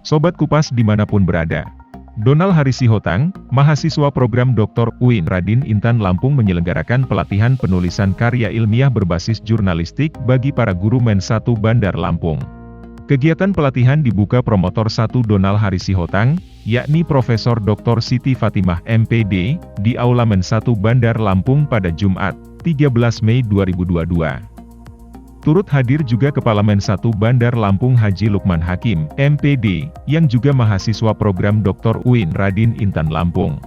Sobat Kupas dimanapun berada. Donald Harisihotang, mahasiswa program Dr. UIN Radin Intan Lampung menyelenggarakan pelatihan penulisan karya ilmiah berbasis jurnalistik bagi para guru Men 1 Bandar Lampung. Kegiatan pelatihan dibuka promotor 1 Donald Harisihotang, yakni Profesor Dr. Siti Fatimah MPD, di Aula Men 1 Bandar Lampung pada Jumat, 13 Mei 2022. Turut hadir juga Kepala Men 1 Bandar Lampung Haji Lukman Hakim, MPD, yang juga mahasiswa program Dr. UIN Radin Intan Lampung.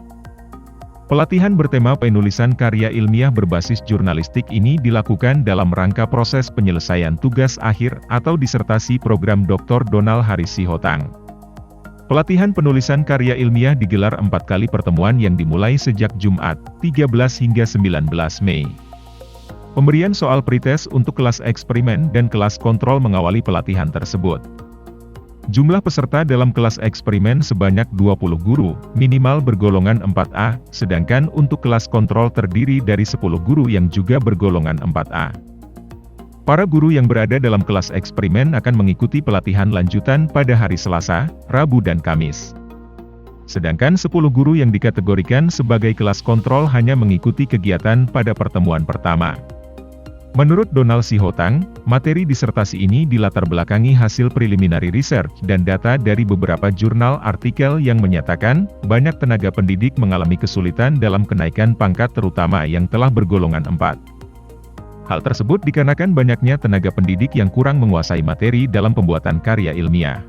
Pelatihan bertema penulisan karya ilmiah berbasis jurnalistik ini dilakukan dalam rangka proses penyelesaian tugas akhir atau disertasi program Dr. Donald Harisihotang. Pelatihan penulisan karya ilmiah digelar 4 kali pertemuan yang dimulai sejak Jumat, 13 hingga 19 Mei. Pemberian soal pretest untuk kelas eksperimen dan kelas kontrol mengawali pelatihan tersebut. Jumlah peserta dalam kelas eksperimen sebanyak 20 guru, minimal bergolongan 4A, sedangkan untuk kelas kontrol terdiri dari 10 guru yang juga bergolongan 4A. Para guru yang berada dalam kelas eksperimen akan mengikuti pelatihan lanjutan pada hari Selasa, Rabu dan Kamis. Sedangkan 10 guru yang dikategorikan sebagai kelas kontrol hanya mengikuti kegiatan pada pertemuan pertama. Menurut Donald Sihotang, materi disertasi ini dilatar belakangi hasil preliminary research dan data dari beberapa jurnal artikel yang menyatakan, banyak tenaga pendidik mengalami kesulitan dalam kenaikan pangkat terutama yang telah bergolongan 4. Hal tersebut dikarenakan banyaknya tenaga pendidik yang kurang menguasai materi dalam pembuatan karya ilmiah.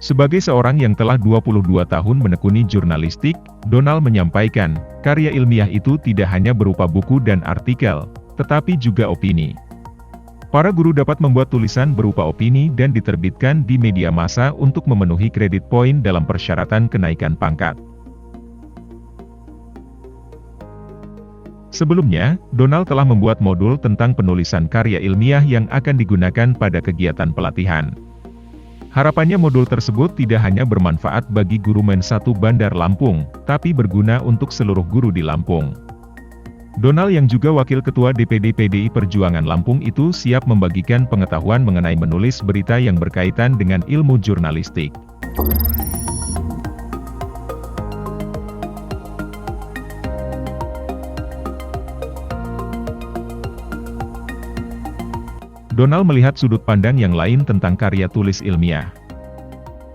Sebagai seorang yang telah 22 tahun menekuni jurnalistik, Donald menyampaikan, karya ilmiah itu tidak hanya berupa buku dan artikel, tetapi juga opini. Para guru dapat membuat tulisan berupa opini dan diterbitkan di media massa untuk memenuhi kredit poin dalam persyaratan kenaikan pangkat. Sebelumnya, Donald telah membuat modul tentang penulisan karya ilmiah yang akan digunakan pada kegiatan pelatihan. Harapannya modul tersebut tidak hanya bermanfaat bagi guru Men 1 Bandar Lampung, tapi berguna untuk seluruh guru di Lampung. Donald yang juga Wakil Ketua DPD PDI Perjuangan Lampung itu siap membagikan pengetahuan mengenai menulis berita yang berkaitan dengan ilmu jurnalistik. Donald melihat sudut pandang yang lain tentang karya tulis ilmiah.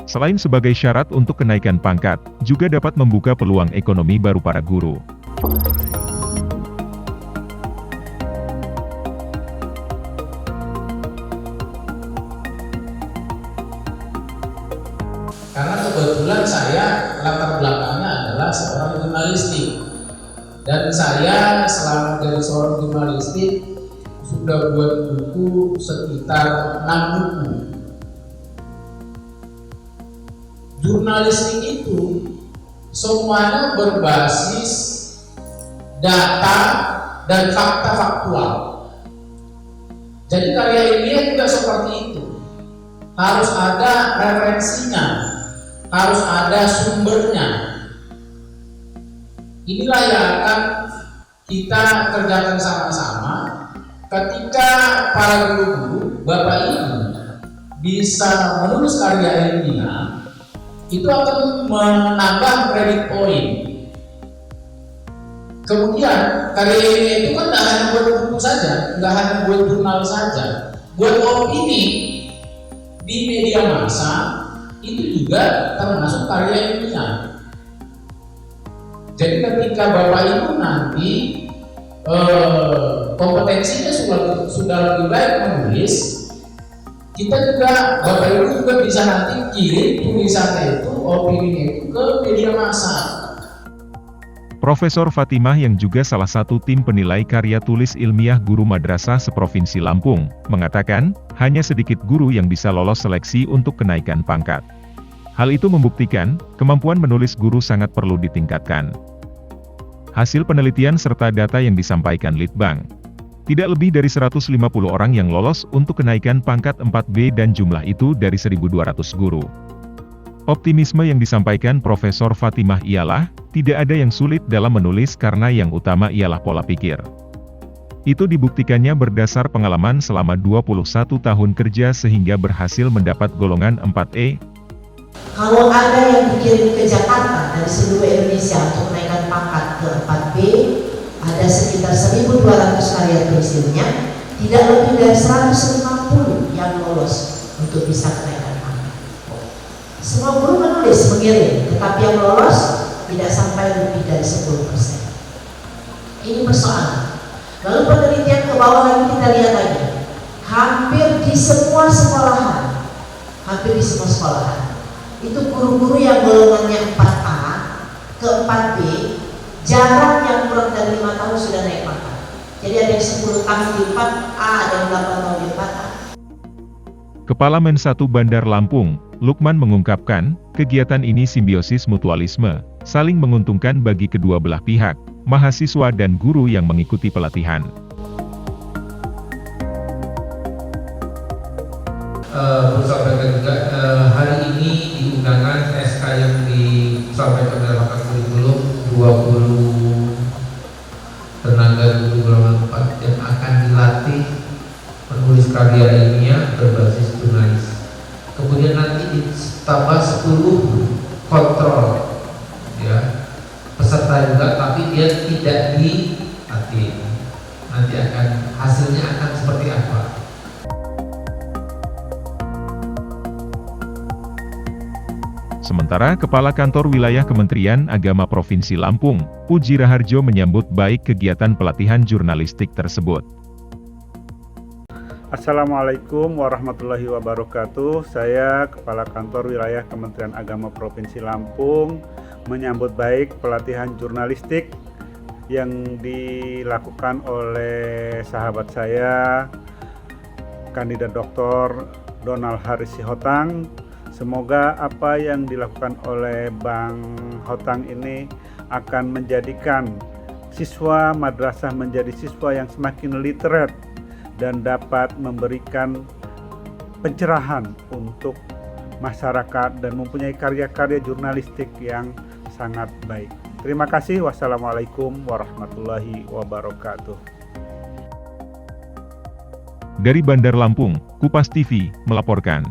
Selain sebagai syarat untuk kenaikan pangkat, juga dapat membuka peluang ekonomi baru para guru. Karena kebetulan saya latar belakangnya adalah seorang jurnalistik, dan saya selama jadi seorang jurnalistik sudah buat buku sekitar 6 buku. Jurnalistik itu semuanya berbasis data dan fakta faktual. Jadi karya ilmiah juga seperti itu, harus ada referensinya, harus ada sumbernya. Inilah yang akan kita kerjakan sama-sama ketika para guru-guru, Bapak Ibu bisa menulis karya ilmiah, itu akan menambah kredit poin. Kemudian karya ilmiah itu kan tidak hanya buat buku saja, tidak hanya buat jurnal saja, buat opini di media massa itu juga termasuk karya ilmiah. Jadi ketika Bapak Ibu nanti kompetensinya sudah lebih baik menulis, kita juga Bapak Ibu juga bisa nanti kirim tulisannya itu, opini itu ke media massa. Profesor Fatimah yang juga salah satu tim penilai karya tulis ilmiah guru madrasah seprovinsi Lampung, mengatakan, hanya sedikit guru yang bisa lolos seleksi untuk kenaikan pangkat. Hal itu membuktikan, kemampuan menulis guru sangat perlu ditingkatkan. Hasil penelitian serta data yang disampaikan Litbang, tidak lebih dari 150 orang yang lolos untuk kenaikan pangkat 4B dan jumlah itu dari 1.200 guru. Optimisme yang disampaikan Profesor Fatimah ialah, tidak ada yang sulit dalam menulis karena yang utama ialah pola pikir. Itu dibuktikannya berdasar pengalaman selama 21 tahun kerja sehingga berhasil mendapat golongan 4E. Kalau ada yang dikirim ke Jakarta dari seluruh Indonesia untuk menaikkan pangkat ke 4B, ada sekitar 1.200 karya tulis ilmiah, tidak lebih dari 150 yang lolos untuk bisa kenaikan pangkat. Semua guru menulis, mengirim, tetapi yang lolos tidak sampai lebih dari 10%. Ini persoalan. Lalu penelitian ke bawah lagi kita lihat lagi, hampir di semua sekolahan, itu guru-guru yang golongannya 4A ke 4B, jarang yang kurang dari 5 tahun sudah naik pangkat. Jadi ada yang 10 tahun di 4A, ada yang 8 tahun di 4A. Kepala Men 1 Bandar Lampung, Lukman mengungkapkan, kegiatan ini simbiosis mutualisme, saling menguntungkan bagi kedua belah pihak, mahasiswa dan guru yang mengikuti pelatihan. Perlu sampaikan juga hari ini di undangan SK yang disampaikan dalam paket kurikulum 20 tenaga guru golongan 4 yang akan dilatih menulis karya ilmiah berbasis jurnalis. Kemudian nanti ditambah 10 kontrol, ya, peserta juga, tapi dia tidak dilatih. Nanti hasilnya akan seperti apa? Sementara Kepala Kantor Wilayah Kementerian Agama Provinsi Lampung, Puji Raharjo menyambut baik kegiatan pelatihan jurnalistik tersebut. Assalamualaikum warahmatullahi wabarakatuh. Saya Kepala Kantor Wilayah Kementerian Agama Provinsi Lampung menyambut baik pelatihan jurnalistik yang dilakukan oleh sahabat saya, Kandidat Dr. Donald Harisi Hotang. Semoga apa yang dilakukan oleh Bang Hotang ini akan menjadikan siswa madrasah menjadi siswa yang semakin literate dan dapat memberikan pencerahan untuk masyarakat dan mempunyai karya-karya jurnalistik yang sangat baik. Terima kasih. Wassalamualaikum warahmatullahi wabarakatuh. Dari Bandar Lampung, Kupas TV melaporkan.